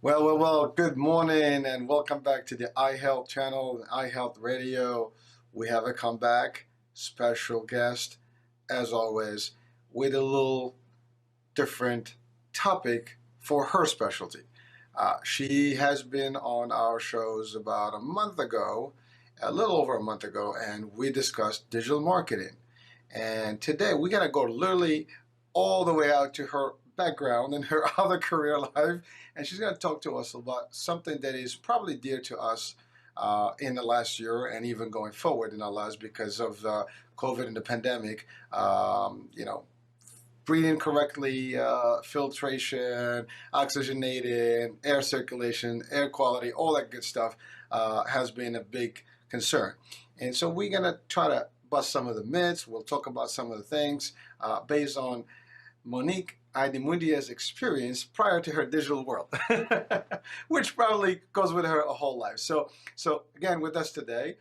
Well, good morning and welcome back to the iHealth channel, iHealth Radio. We have a comeback, special guest, as always, with a little different topic for her specialty. She has been on our shows about a month ago, a little over a month ago, and we discussed digital marketing. And today we're going to go literally all the way out to her background and her other career life. And she's going to talk to us about something that is probably dear to us in the last year and even going forward in our lives because of COVID and the pandemic. Breathing correctly, filtration, oxygenating, air circulation, air quality, all that good stuff has been a big concern. And so we're going to try to bust some of the myths. We'll talk about some of the things based on Monique Idemudia's experience prior to her digital world, which probably goes with her a whole life. So again, with us today,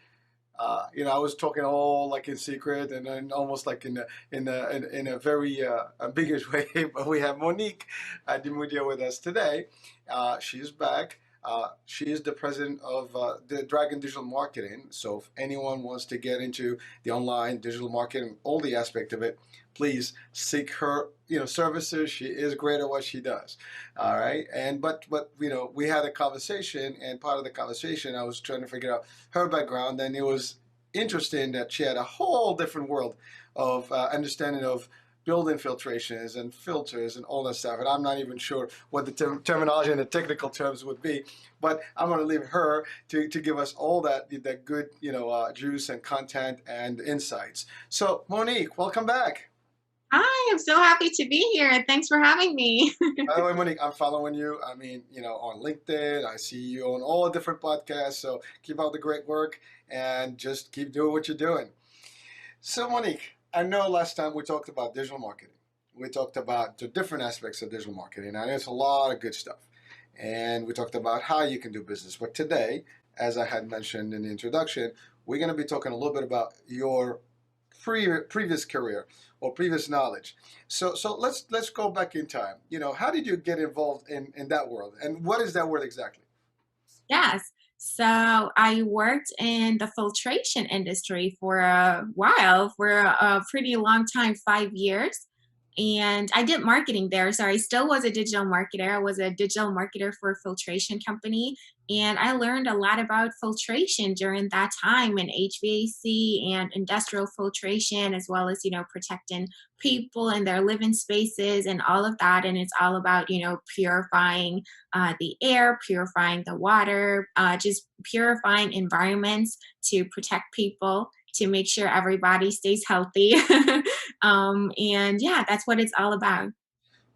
I was talking all like in secret and almost like in a very ambiguous way. But we have Monique Idemudia with us today. She's back. She is the president of the Dragon Digital Marketing. So if anyone wants to get into the online digital marketing, all the aspect of it, please seek her services. She is great at what she does. All right. But we had a conversation, and part of the conversation I was trying to figure out her background, and it was interesting that she had a whole different world of understanding of building filtrations and filters and all that stuff. And I'm not even sure what the terminology and the technical terms would be, but I'm going to leave her to give us all that good juice and content and insights. So Monique, welcome back. Hi, I'm so happy to be here. Thanks for having me. By the way, Monique, I'm following you. I mean, on LinkedIn, I see you on all the different podcasts. So keep up the great work and just keep doing what you're doing. So, Monique, I know last time we talked about digital marketing. We talked about the different aspects of digital marketing, and there's a lot of good stuff. And we talked about how you can do business. But today, as I had mentioned in the introduction, we're going to be talking a little bit about your previous career or previous knowledge. So let's go back in time. How did you get involved in that world, and what is that world exactly? Yes. So I worked in the filtration industry for a while, for a pretty long time, 5 years. And I did marketing there. So I still was a digital marketer. I was a digital marketer for a filtration company. And I learned a lot about filtration during that time and HVAC and industrial filtration, as well as, protecting people and their living spaces and all of that. And it's all about, purifying the air, purifying the water, just purifying environments to protect people, to make sure everybody stays healthy. And yeah, that's what it's all about.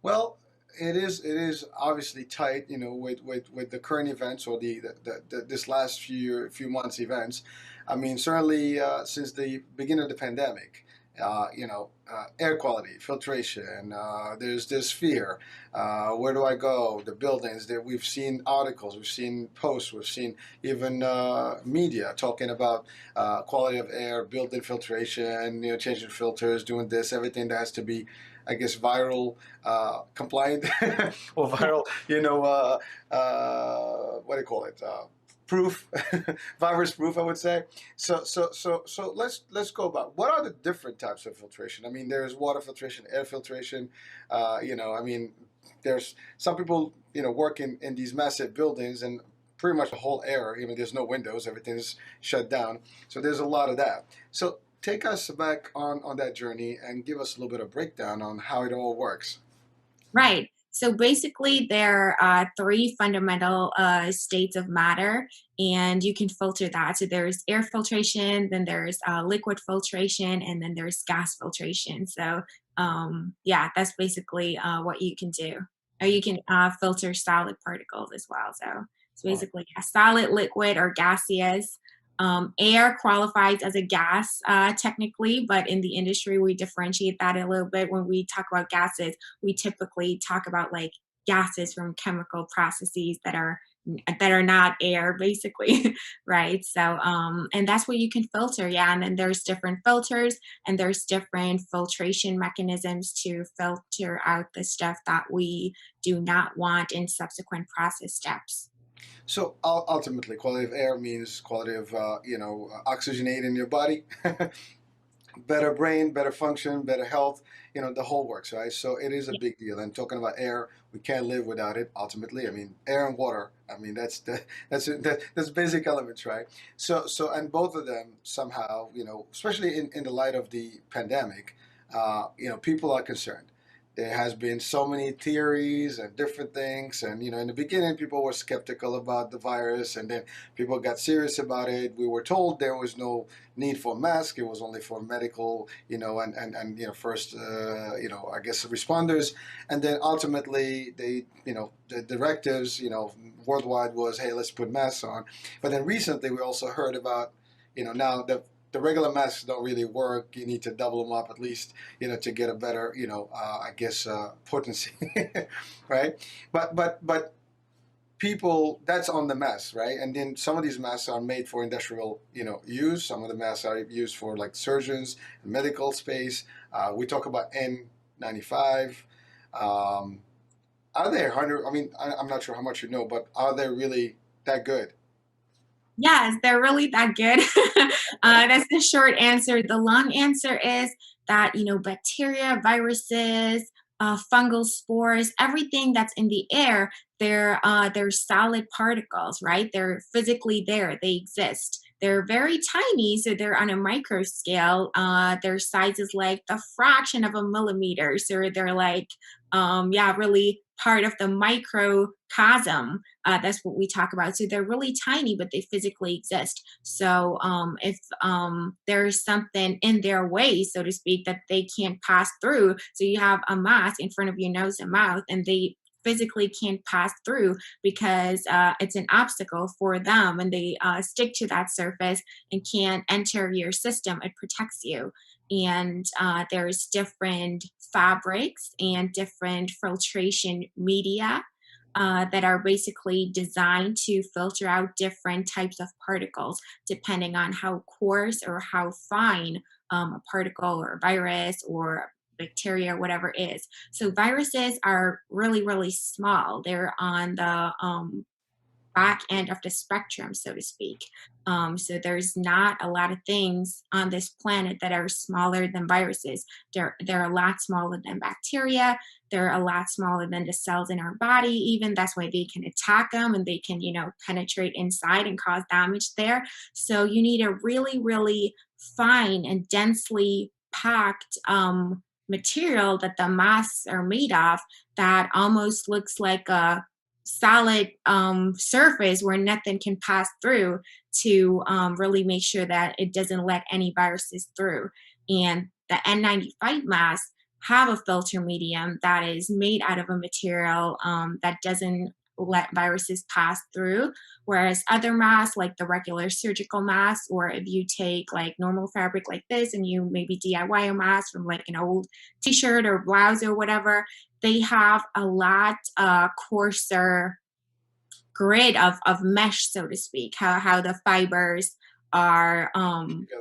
Well, it is obviously tight, with the current events or this last few months events. I mean, certainly since the beginning of the pandemic, air quality, filtration. There's this fear. Where do I go? The buildings. That we've seen articles, we've seen posts, we've seen even media talking about quality of air, building filtration, changing filters, doing this, everything that has to be, I guess, viral compliant or Yeah. viral, what do you call it? Proof, virus proof, I would say. So let's go about what are the different types of filtration. I mean, there's water filtration, air filtration. I mean, there's some people work in these massive buildings and pretty much the whole air. Even there's no windows, everything's shut down. So there's a lot of that. So take us back on that journey and give us a little bit of breakdown on how it all works. Right. So basically, there are three fundamental states of matter, and you can filter that. So there's air filtration, then there's liquid filtration, and then there's gas filtration. So yeah, that's basically what you can do. Or you can filter solid particles as well. So it's basically solid, liquid, or gaseous. Air qualifies as a gas technically, but in the industry, we differentiate that a little bit. When we talk about gases, we typically talk about like gases from chemical processes that are that are not air, basically. Right? So, and that's what you can filter. Yeah. And then there's different filters and there's different filtration mechanisms to filter out the stuff that we do not want in subsequent process steps. So ultimately, quality of air means quality of oxygenate in your body, better brain, better function, better health. The whole works, right? So it is a Yeah. big deal. And talking about air, we can't live without it. Ultimately, I mean, air and water. I mean, that's basic elements, right? So and both of them somehow, especially in the light of the pandemic, people are concerned. There has been so many theories and different things, and in the beginning, people were skeptical about the virus, and then people got serious about it. We were told there was no need for a mask; it was only for medical, and first, I guess responders, and then ultimately the directives, worldwide was, hey, let's put masks on. But then recently, we also heard about, now that the regular masks don't really work. You need to double them up at least, to get a better, I guess, potency, right? But people, that's on the mask, right? And then some of these masks are made for industrial, use. Some of the masks are used for like surgeons, medical space. We talk about N95. Um, are they 100? I mean, I'm not sure how much you know, but are they really that good? Yes, they're really that good. That's the short answer. The long answer is that, bacteria, viruses, fungal spores, everything that's in the air, they're solid particles, right? They're physically there. They exist. They're very tiny, so they're on a micro scale. Their size is like the fraction of a millimeter. So they're like, yeah, really part of the microcosm. That's what we talk about. So they're really tiny, but they physically exist. So if there's something in their way, so to speak, that they can't pass through, so you have a mask in front of your nose and mouth, and they physically can't pass through because it's an obstacle for them and they stick to that surface and can't enter your system. It protects you. And there's different fabrics and different filtration media that are basically designed to filter out different types of particles depending on how coarse or how fine a particle or a virus or bacteria or whatever is. So viruses are really, really small. They're on the back end of the spectrum, so to speak. So there's not a lot of things on this planet that are smaller than viruses. They're a lot smaller than bacteria. They're a lot smaller than the cells in our body. Even that's why they can attack them and they can, penetrate inside and cause damage there. So you need a really, really fine and densely packed material that the masks are made of that almost looks like a solid surface where nothing can pass through to really make sure that it doesn't let any viruses through. And the N95 masks have a filter medium that is made out of a material that doesn't let viruses pass through. Whereas other masks, like the regular surgical mask, or if you take like normal fabric like this and you maybe DIY a mask from like an old t shirt or blouse or whatever, they have a lot coarser grid of mesh, so to speak, how the fibers are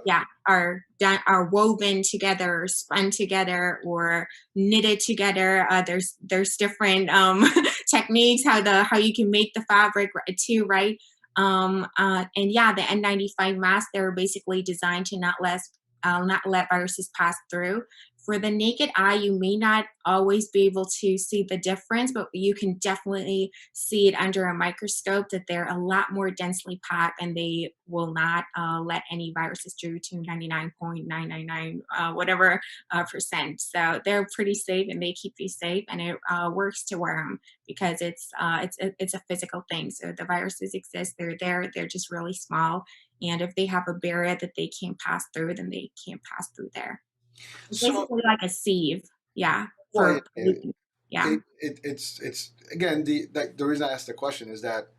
yeah are done are woven together or spun together or knitted together. There's different techniques how you can make the fabric too, right? And yeah, the N95 masks, they're basically designed to not let viruses pass through. For the naked eye, you may not always be able to see the difference, but you can definitely see it under a microscope that they're a lot more densely packed and they will not let any viruses through to 99.999 whatever percent. So they're pretty safe and they keep you safe, and it works to wear them because it's a physical thing. So the viruses exist, they're there, they're just really small. And if they have a barrier that they can't pass through, then they can't pass through there. It's So, basically like a sieve, yeah, well, for pollution. Yeah. it's again, the reason I asked the question is that,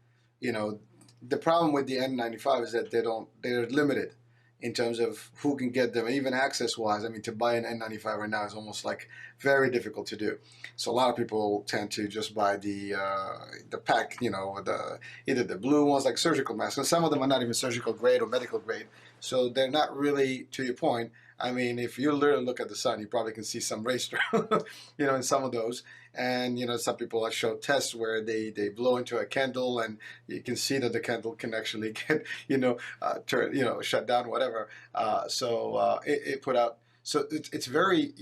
you know the problem with the N95 is that they're limited. in terms of who can get them, even access wise. I mean, to buy an N95 right now is almost like very difficult to do. So a lot of people tend to just buy the pack, the either the blue ones like surgical masks, and some of them are not even surgical grade or medical grade. So they're not really, to your point. I mean, if you literally look at the sun, you probably can see some rays through, in some of those. And some people have showed tests where they blow into a candle, and you can see that the candle can actually get turn shut down, whatever. It put out. So it's very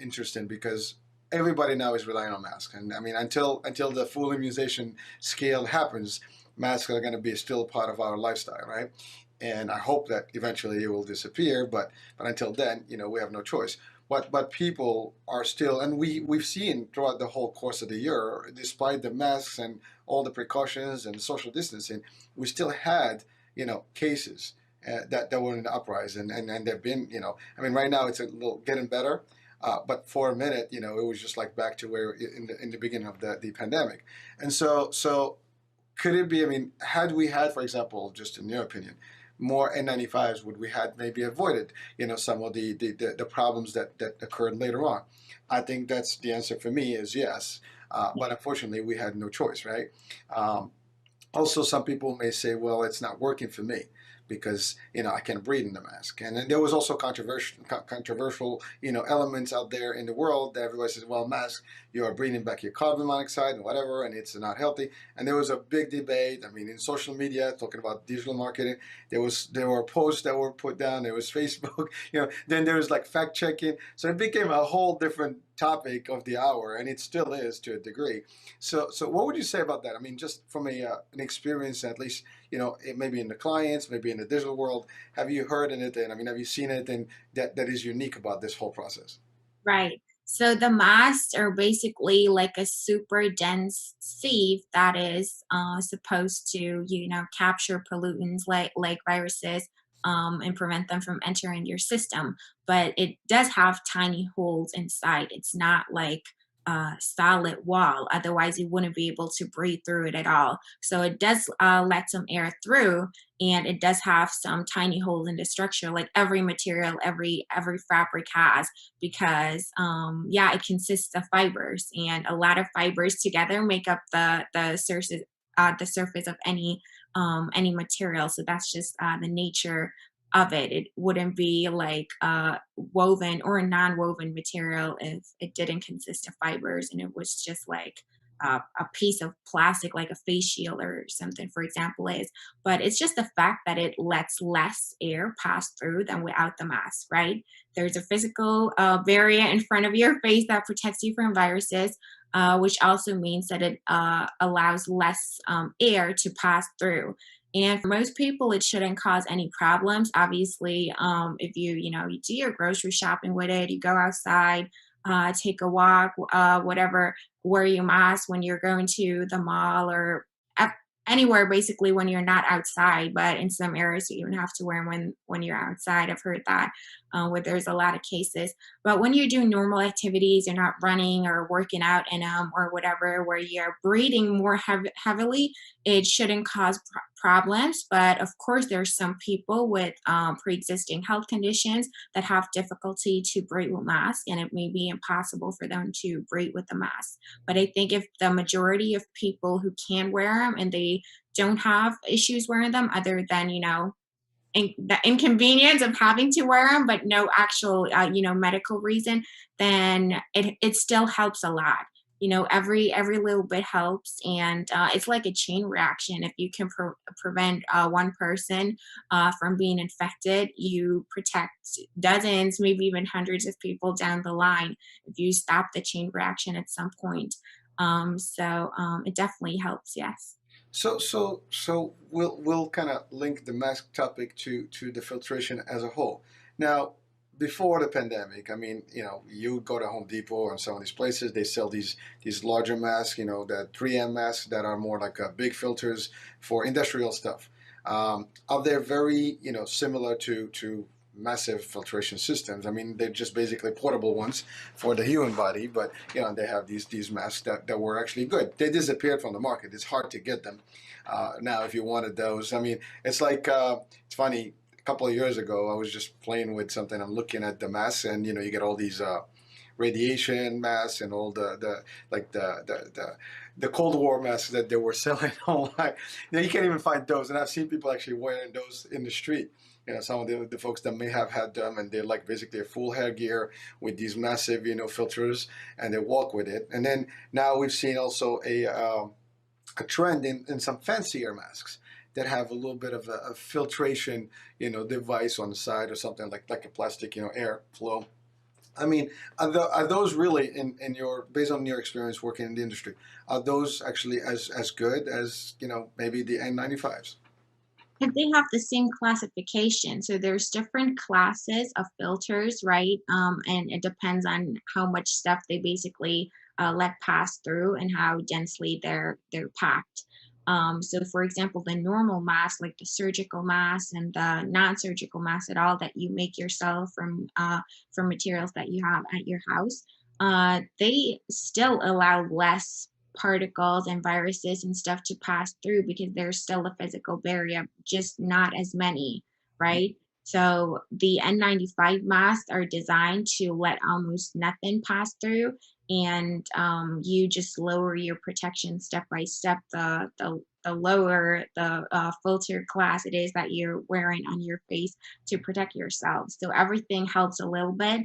interesting because everybody now is relying on masks, and I mean until the full immunization scale happens, masks are going to be still part of our lifestyle, right? And I hope that eventually it will disappear, but until then, we have no choice. But people are still, and we've seen throughout the whole course of the year, despite the masks and all the precautions and social distancing, we still had cases that were in the uprise, and they've been I mean right now it's a little getting better, but for a minute it was just like back to where in the beginning of the pandemic, and so could it be? I mean, had we had, for example, just in your opinion, more N95s, would we had maybe avoided, some of the problems that occurred later on? I think that's the answer for me is yes. But unfortunately, we had no choice, right? Um, Also, some people may say, well, it's not working for me because I can't breathe in the mask, and then there was also controversial elements out there in the world that everybody says, well, mask, you are breathing back your carbon monoxide and whatever, and it's not healthy. And there was a big debate. I mean, in social media, talking about digital marketing, there were posts that were put down. There was Facebook, then there was like fact checking. So it became a whole different topic of the hour, and it still is to a degree. So what would you say about that? I mean, just from an experience, at least, it maybe in the clients, maybe in the digital world, have you heard anything? I mean, have you seen anything that is unique about this whole process? Right. So the masks are basically like a super dense sieve that is supposed to, capture pollutants like viruses, and prevent them from entering your system. But it does have tiny holes inside. It's not like a solid wall. Otherwise, you wouldn't be able to breathe through it at all. So it does let some air through, and it does have some tiny holes in the structure, like every material, every fabric has, because yeah, it consists of fibers, and a lot of fibers together make up the surface of any material. So that's just the nature of it. It wouldn't be like woven or a non-woven material if it didn't consist of fibers and it was just like a piece of plastic, like a face shield or something, for example, is. But it's just the fact that it lets less air pass through than without the mask, right? There's a physical barrier in front of your face that protects you from viruses, which also means that it allows less air to pass through. And for most people, it shouldn't cause any problems. Obviously, if you do your grocery shopping with it, you go outside, take a walk, whatever, wear your mask when you're going to the mall or at anywhere, basically when you're not outside. But in some areas, you even have to wear them when you're outside. I've heard that where there's a lot of cases. But when you're doing normal activities, you're not running or working out in them or whatever, where you're breathing more heavily, it shouldn't cause problems. But of course, there's some people with pre-existing health conditions that have difficulty to breathe with masks, and it may be impossible for them to breathe with the mask. But I think if the majority of people who can wear them and they don't have issues wearing them, other than the inconvenience of having to wear them, but no actual medical reason, then it still helps a lot. Every little bit helps, and it's like a chain reaction. If you can prevent one person from being infected, you protect dozens, maybe even hundreds of people down the line if you stop the chain reaction at some point. It definitely helps, yes. So we'll kind of link the mask topic to the filtration as a whole. Now, before the pandemic, I mean, you go to Home Depot or some of these places, they sell these larger masks, the 3M masks that are more like big filters for industrial stuff. Are they very, similar to massive filtration systems? I mean, they're just basically portable ones for the human body, but they have these masks that were actually good. They disappeared from the market. It's hard to get them now if you wanted those. I mean, it's like it's funny. A couple of years ago, I was just playing with something. I'm looking at the masks, and you get all these radiation masks and all the like the Cold War masks that they were selling online. You can't even find those, and I've seen people actually wearing those in the street. Some of the folks that may have had them, and they're like basically a full hairgear with these massive, filters, and they walk with it. And then now we've seen also a trend in some fancier masks that have a little bit of a filtration, device on the side or something like a plastic, air flow. I mean, are those really in your based on your experience working in the industry? Are those actually as good as maybe the N95s? If they have the same classification. So there's different classes of filters, right? And it depends on how much stuff they basically let pass through and how densely they're packed. So for example, the normal mask, like the surgical mask and the non-surgical mask at all that you make yourself from materials that you have at your house, they still allow less particles and viruses and stuff to pass through because there's still a physical barrier, just not as many, right? So the N95 masks are designed to let almost nothing pass through, and you just lower your protection step by step. The lower the filter class it is that you're wearing on your face to protect yourself. So everything helps a little bit.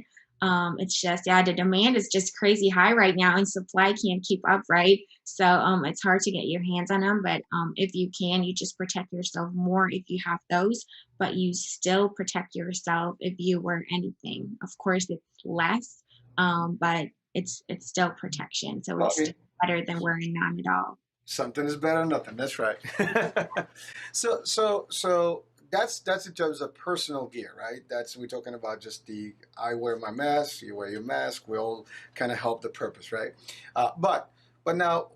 It's just, yeah, the demand is just crazy high right now, and supply can't keep up, right? So it's hard to get your hands on them, but if you can, you just protect yourself more if you have those, but you still protect yourself if you wear anything. Of course, it's less, but it's still protection, so Well, it's still better than wearing none at all. something is better than nothing. That's right. So that's in terms of personal gear, right? That's we're talking about just the I wear my mask, you wear your mask. We all kind of help the purpose, right? But now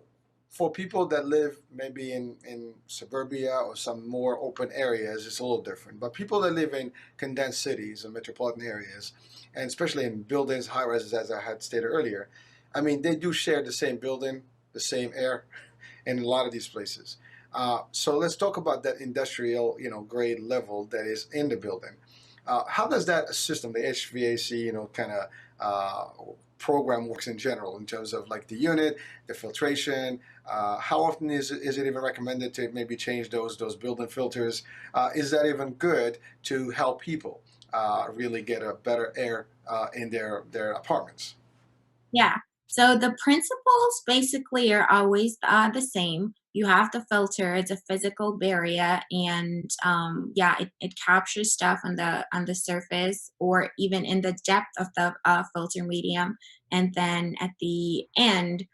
for people that live maybe in suburbia or some more open areas, it's a little different. But people that live in condensed cities and metropolitan areas, and especially in buildings, high rises, as I had stated earlier, I mean, they do share the same building, the same air in a lot of these places. So let's talk about that industrial, grade level that is in the building. How does that system, the HVAC, kind of program works in general in terms of like the unit, the filtration? How often is it even recommended to maybe change those building filters? Is that even good to help people really get a better air in their apartments? Yeah. So the principles basically are always the same. You have the filter; it's a physical barrier, and yeah, it captures stuff on the surface or even in the depth of the filter medium, and then at the end,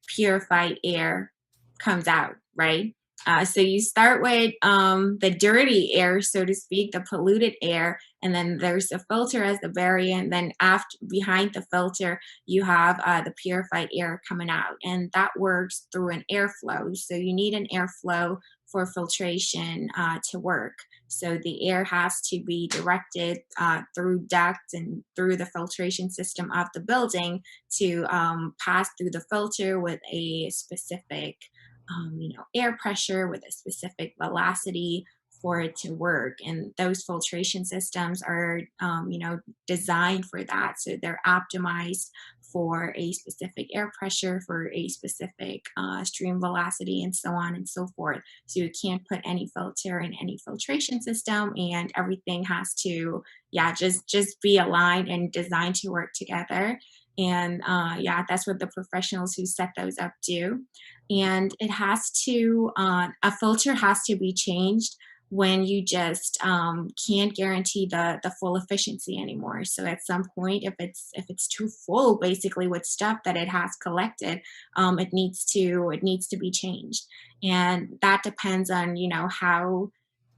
purified air comes out, right? So you start with the dirty air, so to speak, the polluted air, and then there's a filter as the barrier, and then after behind the filter you have the purified air coming out, and that works through an airflow. So you need an airflow for filtration to work. So the air has to be directed through ducts and through the filtration system of the building to pass through the filter with a specific air pressure, with a specific velocity for it to work. And those filtration systems are, designed for that. So they're optimized for a specific air pressure, for a specific stream velocity, and so on and so forth. So you can't put any filter in any filtration system, and everything has to, yeah, just be aligned and designed to work together. And yeah, that's what the professionals who set those up do. And it has to, a filter has to be changed when you just can't guarantee the full efficiency anymore. So at some point, if it's too full, basically with stuff that it has collected, it needs to be changed, and that depends on how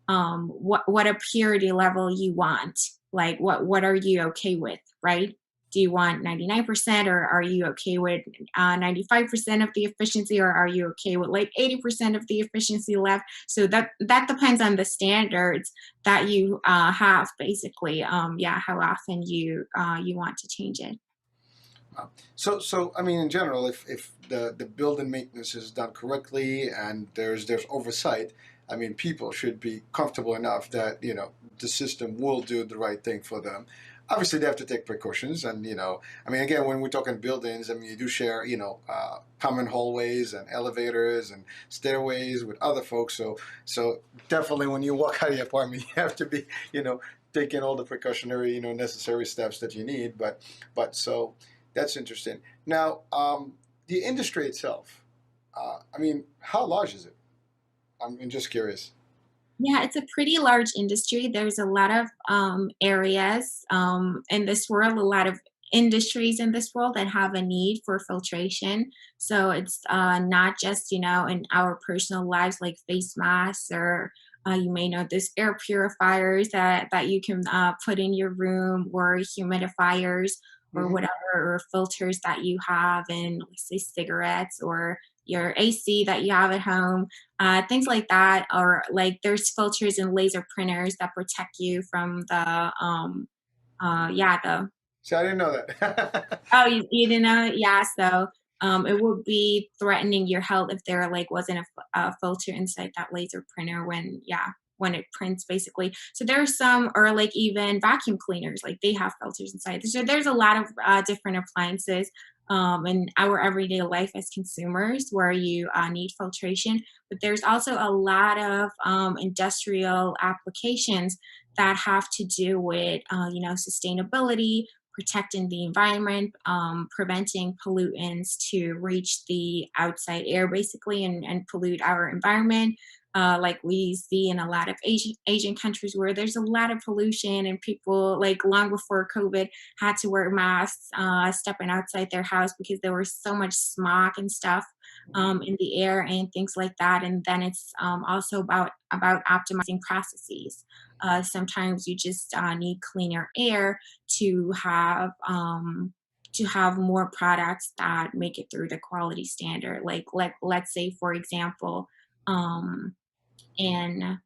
what a purity level you want. Like what are you okay with, right? Do you want 99%, or are you okay with 95% of the efficiency, or are you okay with like 80% of the efficiency left? So that depends on the standards that you have, basically. Yeah, how often you want to change it. So I mean, in general, if the building maintenance is done correctly and there's oversight, I mean, people should be comfortable enough that the system will do the right thing for them. Obviously, they have to take precautions, and I mean, again, when we're talking buildings, I mean, you do share, common hallways and elevators and stairways with other folks. So definitely, when you walk out of your apartment, you have to be, taking all the precautionary, necessary steps that you need. But so that's interesting. Now, the industry itself. I mean, how large is it? I'm just curious. Yeah, it's a pretty large industry. There's a lot of areas in this world, a lot of industries in this world that have a need for filtration. So it's not just, in our personal lives like face masks, or you may know there's air purifiers that you can put in your room, or humidifiers, or Hmm. whatever, or filters that you have in, let's say, cigarettes, or your AC that you have at home, things like that. Or like there's filters and laser printers that protect you from the yeah, the See, I didn't know that. oh, you didn't know it? Yeah, so it would be threatening your health if there like wasn't a filter inside that laser printer when, yeah, when it prints basically. So there's some, or like even vacuum cleaners, like they have filters inside. So there's a lot of different appliances in our everyday life as consumers where you need filtration. But there's also a lot of industrial applications that have to do with, sustainability, protecting the environment, preventing pollutants to reach the outside air, basically, and pollute our environment. Like we see in a lot of Asian countries where there's a lot of pollution, and people, like long before COVID, had to wear masks stepping outside their house because there was so much smog and stuff in the air and things like that. And then it's also about optimizing processes. Sometimes you just need cleaner air to have more products that make it through the quality standard. Like let's say for example, in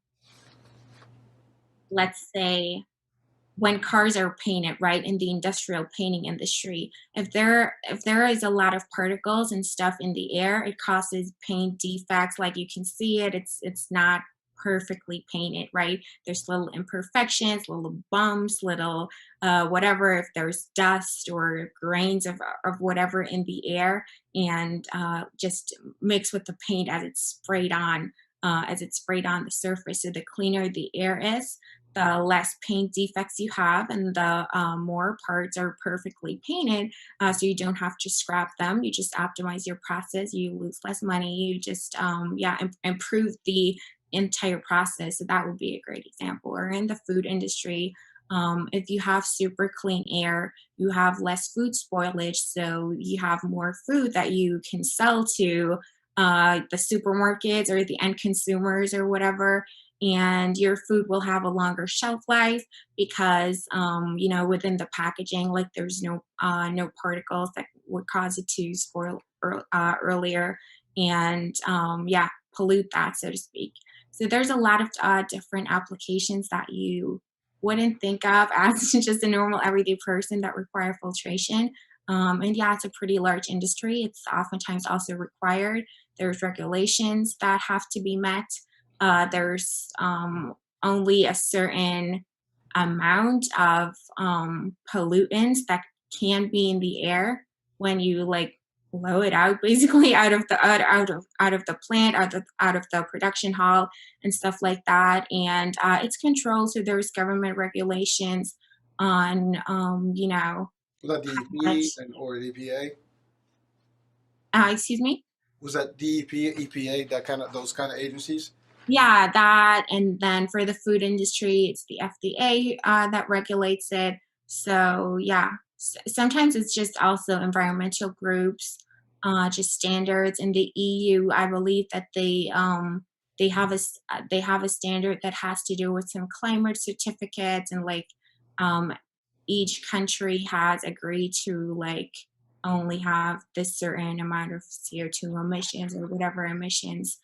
let's say when cars are painted, right, in the industrial painting industry, if there is a lot of particles and stuff in the air, it causes paint defects. Like you can see it, it's not perfectly painted, right? There's little imperfections, little bumps, little whatever, if there's dust or grains of whatever in the air, and just mix with the paint as it's sprayed on the surface. So the cleaner the air is, the less paint defects you have, and the more parts are perfectly painted. So you don't have to scrap them. You just optimize your process. You lose less money. You just, yeah, improve the entire process. So that would be a great example. Or in the food industry, if you have super clean air, you have less food spoilage. So you have more food that you can sell to the supermarkets or the end consumers or whatever, and your food will have a longer shelf life because within the packaging, like there's no particles that would cause it to spoil earlier, and yeah, pollute that, so to speak. So there's a lot of different applications that you wouldn't think of as just a normal everyday person that require filtration. And yeah, it's a pretty large industry. It's oftentimes also required. There's regulations that have to be met. There's only a certain amount of pollutants that can be in the air when you like blow it out, basically out of the plant, out of the production hall and stuff like that. And it's controlled, so there's government regulations on Was that how DEP much. and or EPA? Excuse me. Was that DEP, EPA, that kind of those kind of agencies? Yeah, that, and then for the food industry, it's the FDA that regulates it. So yeah, sometimes it's just also environmental groups, just standards. In the EU, I believe that they have a standard that has to do with some climate certificates, and like um, each country has agreed to like only have this certain amount of CO2 emissions or whatever emissions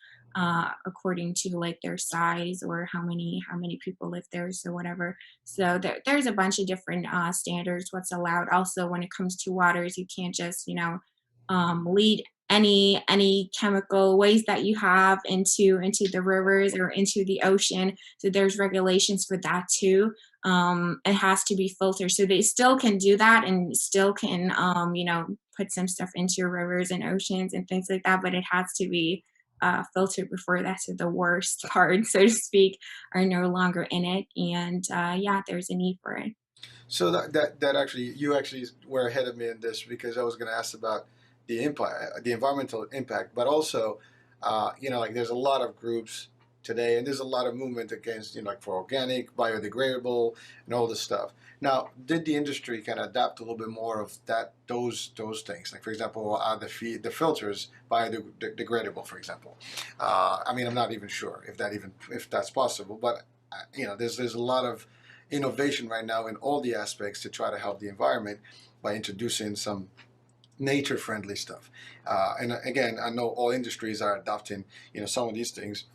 according to like their size or how many people live there, so whatever. So there's a bunch of different standards what's allowed. Also, when it comes to waters, you can't just lead any chemical waste that you have into the rivers or into the ocean. So there's regulations for that too. It has to be filtered. So they still can do that and still can put some stuff into rivers and oceans and things like that, but it has to be filtered before that's the worst part, so to speak, are no longer in it. And yeah, there's a need for it. So that actually, you actually were ahead of me in this, because I was going to ask about the impact, the environmental impact, but also, like there's a lot of groups today, and there's a lot of movement against, like for organic, biodegradable, and all this stuff. Now, did the industry kind of adapt a little bit more of those things? Like for example, are the filters biodegradable, for example? I mean, I'm not even sure if that's possible, but there's a lot of innovation right now in all the aspects to try to help the environment by introducing some nature friendly stuff. And again, I know all industries are adopting, some of these things.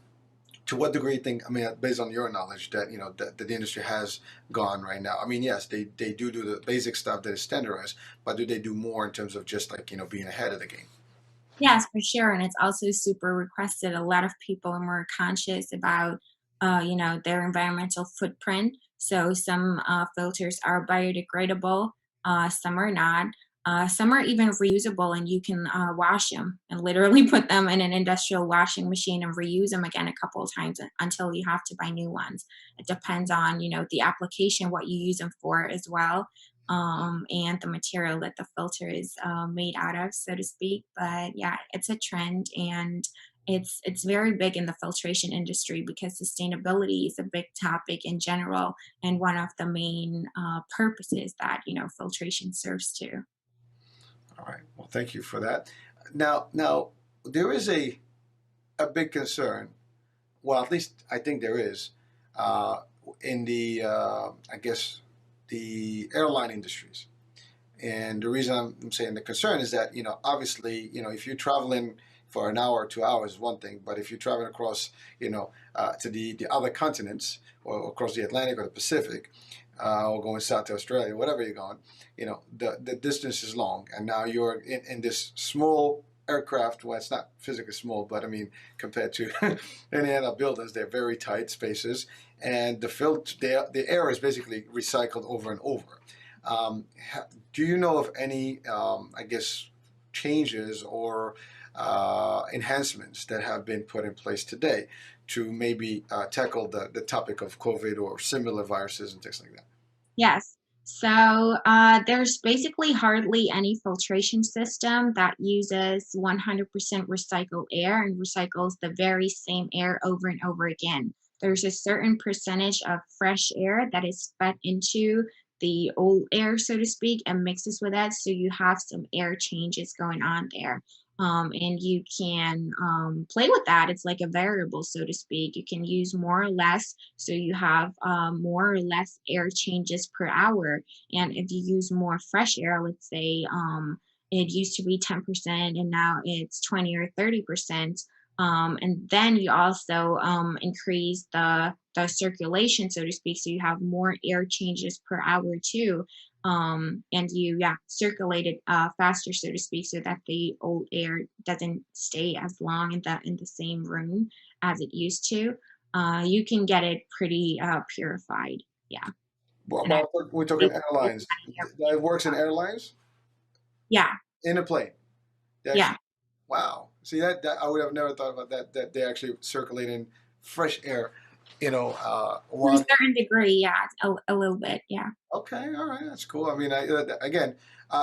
To what degree you think, I mean, based on your knowledge, that that the industry has gone right now? I mean, yes, they do the basic stuff that is standardized, but do they do more in terms of just like being ahead of the game? Yes, for sure. And it's also super requested. A lot of people are more conscious about, their environmental footprint. So some filters are biodegradable, some are not. Some are even reusable, and you can wash them and literally put them in an industrial washing machine and reuse them again a couple of times until you have to buy new ones. It depends on, the application, what you use them for as well, and the material that the filter is made out of, so to speak. But yeah, it's a trend, and it's very big in the filtration industry because sustainability is a big topic in general, and one of the main purposes that filtration serves to. All right. Well, thank you for that. Now there is a big concern. Well, at least I think there is, uh, in the I guess the airline industries. And the reason I'm saying the concern is that, obviously, if you're traveling for an hour or 2 hours is one thing, but if you're traveling across, to the other continents, or across the Atlantic or the Pacific, or going south to Australia, whatever you're going, the distance is long, and now you're in this small aircraft. Well, it's not physically small, but I mean, compared to any other buildings, they're very tight spaces, and the air is basically recycled over and over. Um, do you know of any, I guess, changes or enhancements that have been put in place today to maybe tackle the topic of COVID or similar viruses and things like that? Yes. So there's basically hardly any filtration system that uses 100% recycled air and recycles the very same air over and over again. There's a certain percentage of fresh air that is fed into the old air, so to speak, and mixes with that. So you have some air changes going on there. And you can play with that. It's like a variable, so to speak. You can use more or less, so you have more or less air changes per hour. And if you use more fresh air, let's say it used to be 10% and now it's 20 or 30%. And then you also increase the circulation, so to speak, so you have more air changes per hour too. And you, yeah, circulate it faster, so to speak, so that the old air doesn't stay as long in the same room as it used to. You can get it pretty purified. Yeah. And I Well, we're talking think airlines. That works in airlines, yeah, in a plane. They yeah. actually, wow. See that I would have never thought about that. That they actually circulating fresh air. To a One. certain degree, yeah, a little bit, yeah. Okay, all right, that's cool. I mean, again,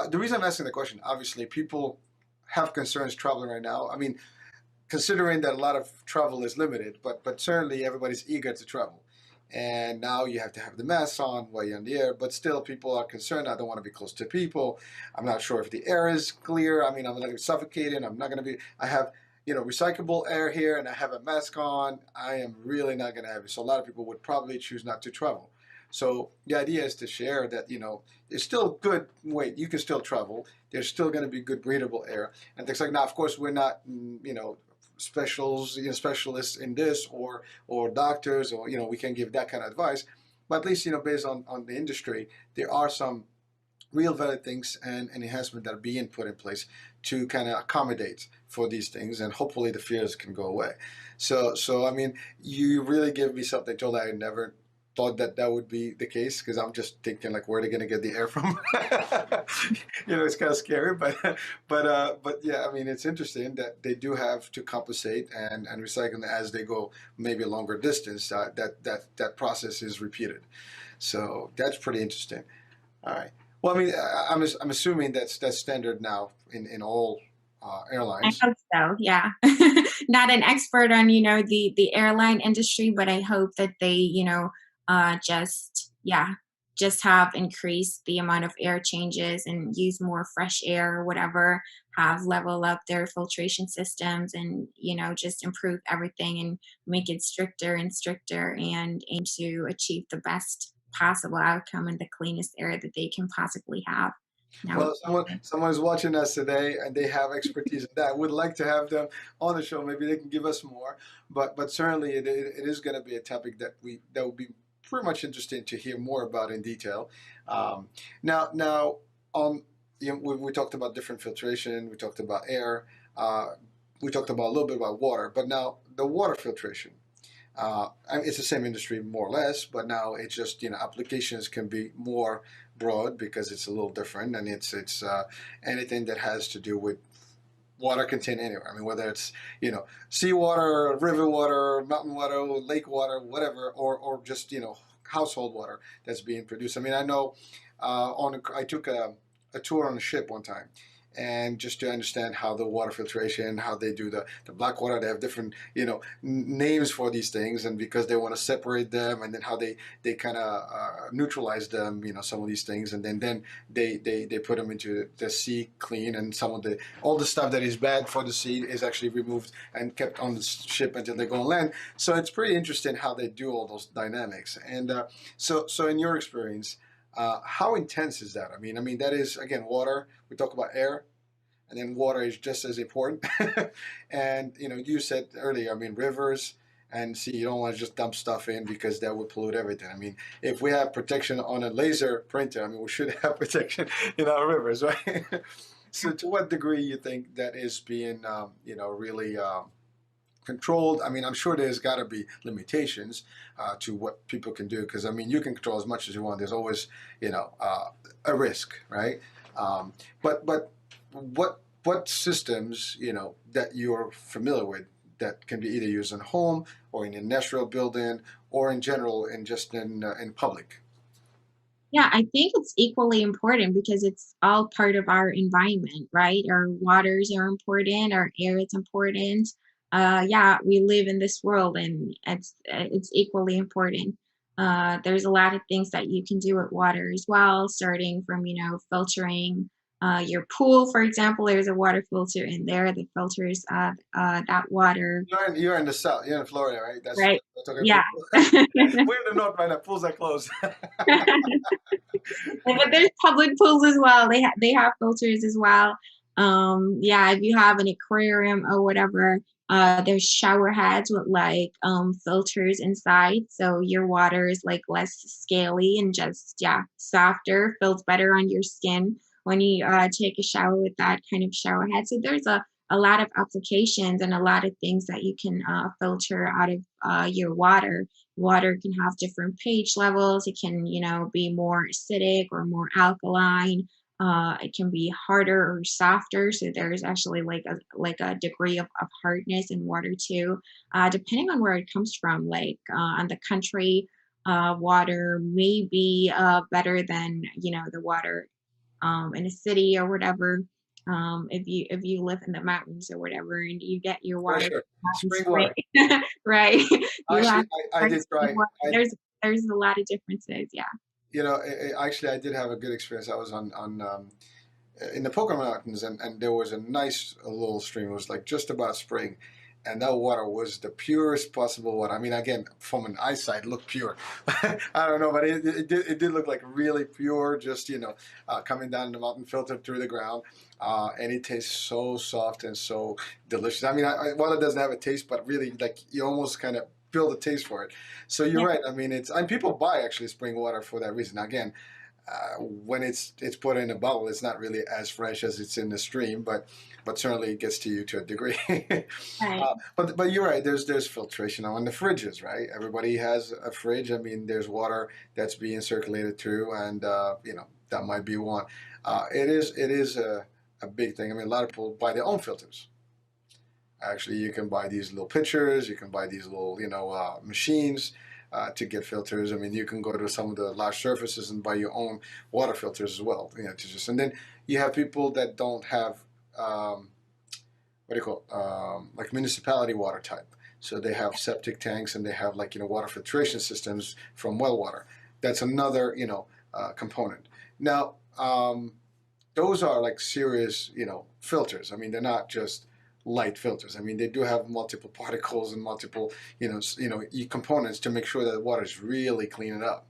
the reason I'm asking the question, obviously, people have concerns traveling right now. I mean, considering that a lot of travel is limited, but certainly everybody's eager to travel. And now you have to have the mask on while you're in the air, but still people are concerned. I don't want to be close to people. I'm not sure if the air is clear. I mean, I'm not going to be suffocating. I'm not going to be, I have, recyclable air here and I have a mask on. I am really not going to have it. So a lot of people would probably choose not to travel. So the idea is to share that, it's still good. Wait, you can still travel. There's still going to be good breathable air and things like. Now, of course, we're not, specialists in this, or doctors, or we can give that kind of advice, but at least based on the industry, there are some real valid things and enhancement that are being put in place to kind of accommodate for these things, and hopefully the fears can go away. So I mean, you really give me something told I never thought that that would be the case, because I'm just thinking like, where are they going to get the air from? It's kind of scary, but yeah, I mean, it's interesting that they do have to compensate and recycle as they go, maybe a longer distance. That process is repeated, so that's pretty interesting. All right. Well, I mean, I'm assuming that's standard now in all I airlines. hope so, yeah. Not an expert on, the airline industry, but I hope that they, just yeah, just have increased the amount of air changes and use more fresh air or whatever, have level up their filtration systems and, just improve everything and make it stricter and stricter and aim to achieve the best possible outcome and the cleanest air that they can possibly have. That would Well, someone is watching us today, and they have expertise in that. Would like to have them on the show. Maybe they can give us more. But certainly, it is going to be a topic that would be pretty much interesting to hear more about in detail. Um, now, um, we talked about different filtration. We talked about air. Uh, we talked about a little bit about water. But now the water filtration. I mean, it's the same industry more or less, but now it's just applications can be more broad because it's a little different, and it's anything that has to do with water contained anywhere. I mean, whether it's seawater, river water, mountain water, lake water, whatever, or just household water that's being produced. I mean, I know I took a tour on a ship one time, and just to understand how the water filtration, how they do the black water, they have different names for these things, and because they want to separate them, and then how they kind of neutralize them, some of these things, and then they put them into the sea clean, and some of the all the stuff that is bad for the sea is actually removed and kept on the ship until they go on land. So it's pretty interesting how they do all those dynamics. And so in your experience, how intense is that? I mean that is, again, water. We talk about air, and then water is just as important. And you said earlier, I mean, rivers and sea, you don't want to just dump stuff in because that would pollute everything. I mean, if we have protection on a laser printer, I mean, we should have protection in our rivers, right? So to what degree you think that is being really controlled? I mean, I'm sure there's got to be limitations to what people can do, because I mean, you can control as much as you want. There's always, a risk, right? But what systems that you're familiar with that can be either used in home or in an industrial building or in general and just in public? Yeah, I think it's equally important because it's all part of our environment, right? Our waters are important, our air is important. Yeah, we live in this world, and it's equally important. There's a lot of things that you can do with water as well, starting from filtering your pool, for example. There's a water filter in there that filters that water, You're in the south. You're in Florida, right? right? That's okay. Yeah. We're in the north right now. Pools are closed. But there's public pools as well. They have filters as well. Yeah, if you have an aquarium or whatever, there's shower heads with like filters inside, so your water is like less scaly and just, yeah, softer, feels better on your skin when you take a shower with that kind of shower head. So there's a lot of applications and a lot of things that you can filter out of your water. Water can have different pH levels. It can, be more acidic or more alkaline. It can be harder or softer. So there's actually like a degree of hardness in water too, depending on where it comes from. Like on the country, water may be better than the water in a city or whatever. If you live in the mountains or whatever, and you get your For water sure. from Spring spring, water. right? You Actually, have I did spring try. water. I There's a lot of differences. Yeah. Actually, I did have a good experience. I was on in the Pocono Mountains, and there was a nice little stream. It was like just about spring, and that water was the purest possible water. I mean, again, from an eyesight, it looked pure. I don't know, but it did look like really pure, just coming down the mountain, filtered through the ground, and it tastes so soft and so delicious. I mean, water doesn't have a taste, but really, like, you almost kind of feel the taste for it. So you're Yeah. right. I mean, and people buy actually spring water for that reason. Again, when it's put in a bottle, it's not really as fresh as it's in the stream, but certainly it gets to you to a degree. Right. But you're right. There's filtration on the fridges, right? Everybody has a fridge. I mean, there's water that's being circulated through, and that might be one. It is a big thing. I mean, a lot of people buy their own filters. Actually, you can buy these little pitchers. You can buy these little machines to get filters. I mean, you can go to some of the large surfaces and buy your own water filters as well. To just and then you have people that don't have what do you call it? Like municipality water type. So they have septic tanks and they have like water filtration systems from well water. That's another component. Now those are like serious filters. I mean they're not just light filters. I mean they do have multiple particles and multiple components to make sure that the water is really cleaning up.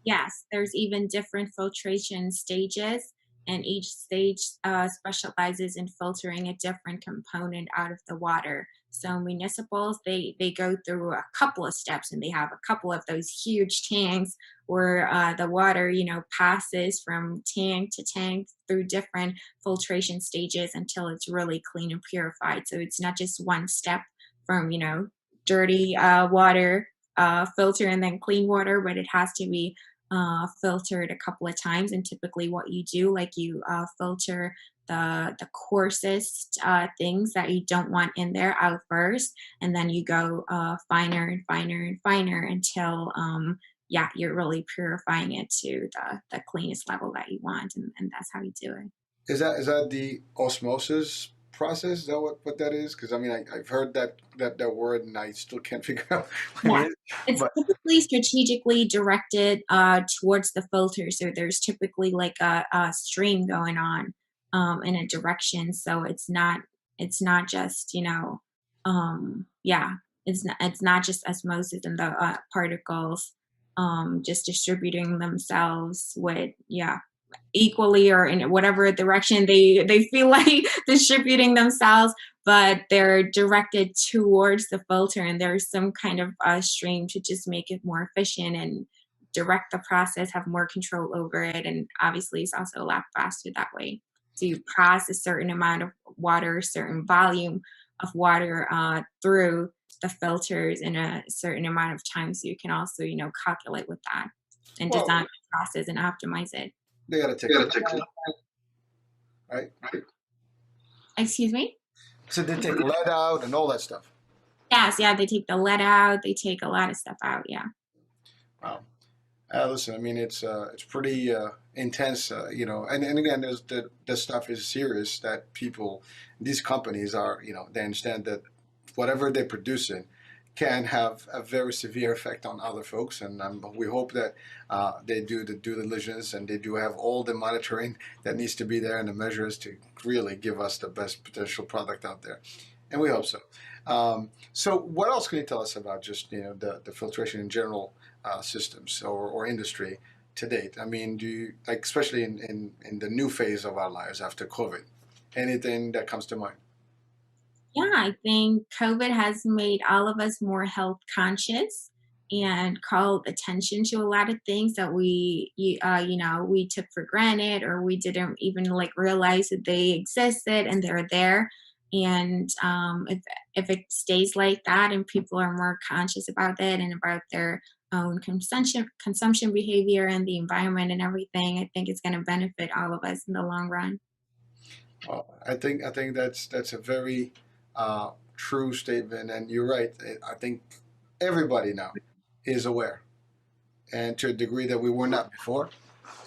Yes, there's even different filtration stages, and each stage specializes in filtering a different component out of the water. So municipals, they go through a couple of steps, and they have a couple of those huge tanks where the water, passes from tank to tank through different filtration stages until it's really clean and purified. So it's not just one step from, dirty water filter and then clean water, but it has to be filtered a couple of times. And typically, what you do, like you filter the coarsest things that you don't want in there out first, and then you go finer and finer and finer until yeah, you're really purifying it to the cleanest level that you want, and that's how you do it. Is that the osmosis process? Is that what that is? Because I mean I've heard that word and I still can't figure out what it Yeah. is. It's But typically strategically directed towards the filter. So there's typically like a stream going on in a direction. So it's not just, yeah, it's not just osmosis and the particles just distributing themselves with, yeah, equally or in whatever direction they feel like distributing themselves, but they're directed towards the filter, and there's some kind of stream to just make it more efficient and direct the process, have more control over it, and obviously it's also a lot faster that way. So you pass a certain amount of water, a certain volume of water through the filters in a certain amount of time, so you can also calculate with that and design well, the process and optimize it. they got to take lead, right? Excuse me? So they take lead out and all that stuff. Yes, yeah, they take the lead out, they take a lot of stuff out, yeah. Wow. Listen, I mean it's pretty intense, and again, there's the stuff is serious that people, these companies are, they understand that whatever they're producing can have a very severe effect on other folks, and we hope that they do the due diligence and they do have all the monitoring that needs to be there and the measures to really give us the best potential product out there, and we hope so. So, what else can you tell us about just the filtration in general systems or industry to date? I mean, do you like especially in the new phase of our lives after COVID? Anything that comes to mind? Yeah, I think COVID has made all of us more health conscious and called attention to a lot of things that we took for granted, or we didn't even like realize that they existed and they're there. And if it stays like that and people are more conscious about it and about their own consumption behavior and the environment and everything, I think it's going to benefit all of us in the long run. Well, I think that's a very true statement, and you're right. I think everybody now is aware, and to a degree that we were not before,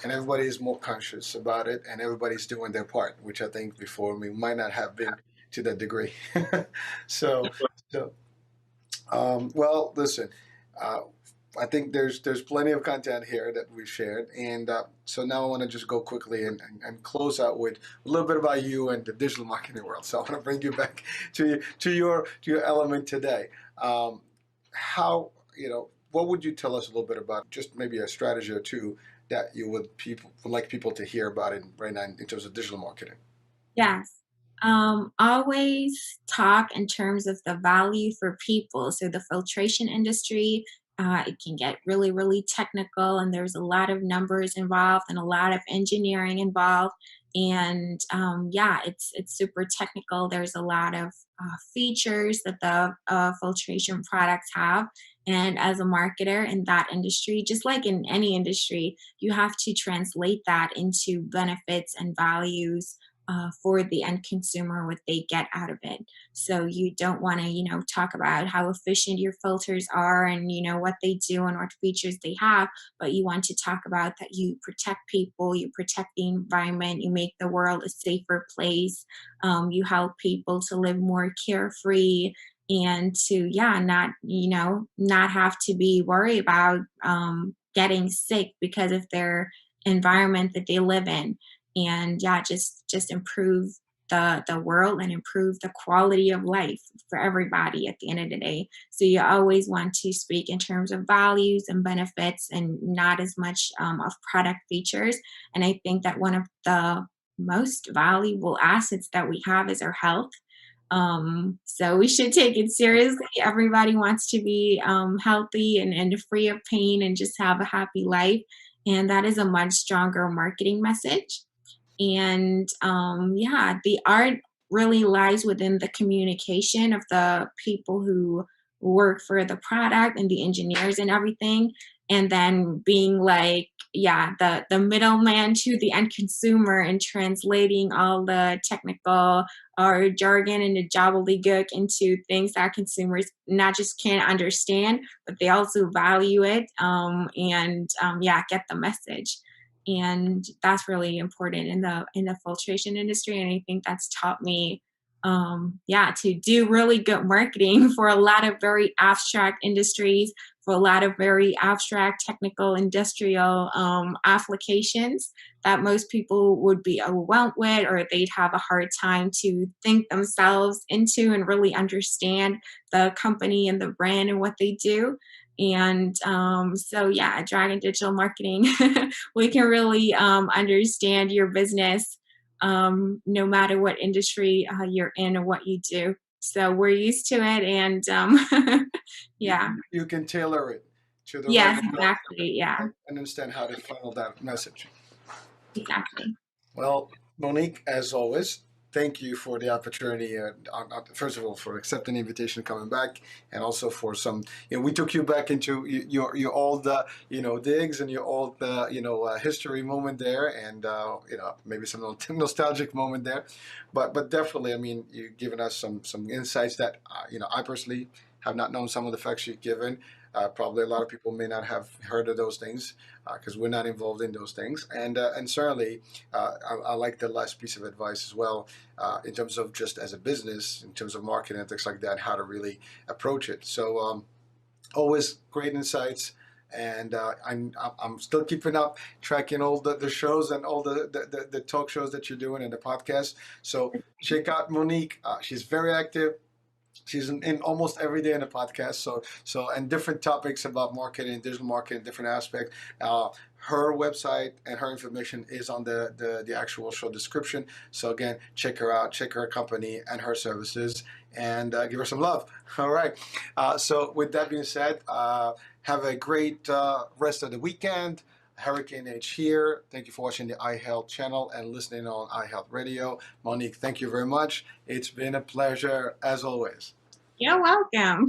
and everybody is more conscious about it, and everybody's doing their part, which I think before we might not have been to that degree. so, so well, listen. Uh, I think there's plenty of content here that we've shared, and so now I want to just go quickly and close out with a little bit about you and the digital marketing world. So I want to bring you back to your element today. How what would you tell us a little bit about just maybe a strategy or two that you would like people to hear about it right now in terms of digital marketing? Yes. Always talk in terms of the value for people. So the filtration industry It can get really, really technical, and there's a lot of numbers involved and a lot of engineering involved. And yeah, it's super technical. There's a lot of features that the filtration products have. And as a marketer in that industry, just like in any industry, you have to translate that into benefits and values for the end consumer, what they get out of it. So you don't want to, talk about how efficient your filters are and, what they do and what features they have, but you want to talk about that you protect people, you protect the environment, you make the world a safer place, you help people to live more carefree and to, yeah, not have to be worried about getting sick because of their environment that they live in. And yeah, just improve the world and improve the quality of life for everybody at the end of the day. So you always want to speak in terms of values and benefits and not as much of product features. And I think that one of the most valuable assets that we have is our health. So we should take it seriously. Everybody wants to be healthy and free of pain and just have a happy life. And that is a much stronger marketing message. And yeah, the art really lies within the communication of the people who work for the product and the engineers and everything. And then being like, yeah, the middleman to the end consumer and translating all the technical or jargon and the gobbledygook into things that consumers not just can't understand, but they also value it and yeah, get the message. And that's really important in the filtration industry. And I think that's taught me yeah, to do really good marketing for a lot of very abstract industries, for a lot of very abstract technical industrial applications that most people would be overwhelmed with, or they'd have a hard time to think themselves into and really understand the company and the brand and what they do. And so yeah, Dragon Digital Marketing, we can really understand your business no matter what industry you're in or what you do. So we're used to it, and You, yeah, you can tailor it to the right yes, audience exactly, yeah, and understand how to funnel that message. exactly. Well, Monique, as always, thank you for the opportunity. First of all, for accepting the invitation, coming back, and also for some. We took you back into your old, digs and your old, history moment there, and maybe some nostalgic moment there, but definitely, I mean, you've given us some insights that I personally have not known some of the facts you've given. Probably a lot of people may not have heard of those things because we're not involved in those things, and certainly I like the last piece of advice as well in terms of just as a business, in terms of marketing and things like that, how to really approach it. So always great insights. And I'm still keeping up, tracking all the shows and all the talk shows that you're doing and the podcast. So check out Monique. She's very active. She's in almost every day in the podcast. So and different topics about marketing, digital marketing, different aspects. Her website and her information is on the actual show description. So again, check her out, check her company and her services, and give her some love. All right. So with that being said, have a great rest of the weekend. Hurricane H here. Thank you for watching the iHealth channel and listening on iHealth Radio. Monique, thank you very much. It's been a pleasure as always. You're welcome.